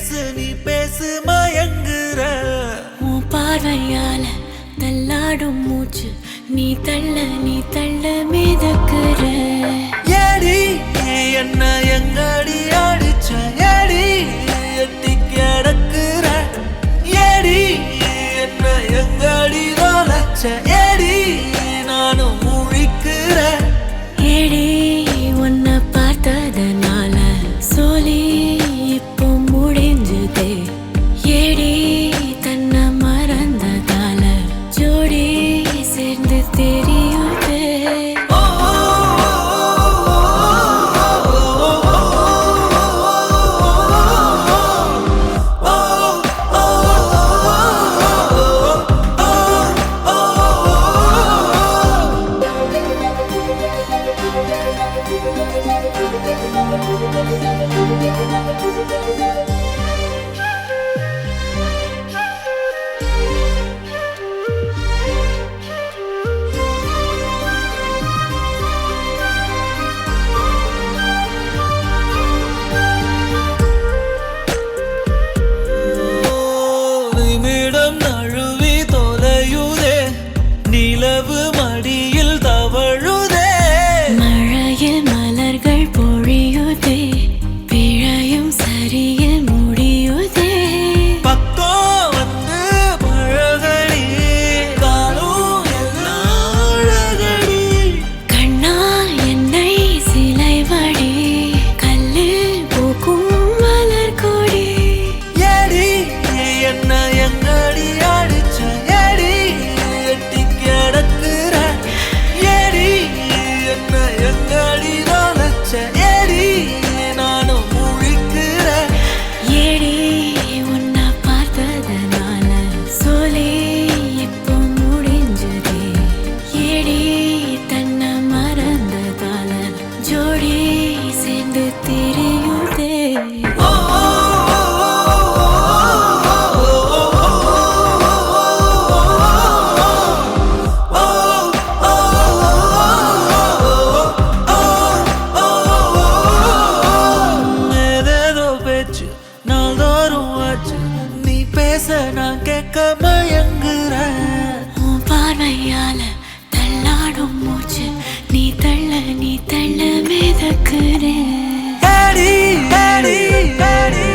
நீ பேசு மயங்குற உன் பார்வையால தள்ளாடும் மூச்சு நீ தள்ள மிதக்குற ஏடி என்ன எங்கடி அடிச்ச ஏடி எட்டி கிடக்குற ஏடி என்ன எங்கடி தொலைச்ச ஏடி நானும் முழிக்கிற ஏடி உன்னை பார்த்ததனால சொல்லி இப்போ முடிஞ்சுதே ஏடி தன்னை மறந்ததால ஜோடி சேர்ந்து தெரியுதே நிமிடம் நழுவி தொலையுதே நிலவு மடியில் தவழுதே மழையில் மலர்கள் பொழியுதே பிழையும் சரியில் முடியுதே பக்கம் வந்து பழகடி காலும் எல்லாம் அழகடி கண்ணா என்னை சிலைவடி கல்லில் பூக்கும் மலர் கொடி ஏடி என்ன எங்கடி அடிச்ச ஏடி எட்டி கிடக்குற ஏடி என்ன எங்கடி தொலைச்ச ஏடி நானும் முழிக்கிற ஏடி உன்னை பார்த்ததனால சொல்லி இப்போ முடிஞ்சதே ஏடி தன்னை மறந்ததால ஜோடி சேர்ந்து தெரியுதே ஏதேதோ பேச்சு நாள்தோறும் ஆச்சு நீ பேச நான் கேட்க மயங்குறேன் உன் பார்வையால தள்ளாடும் மூச்சு நீ தள்ள மிதக்குற ஏடி ஏடி ஏடி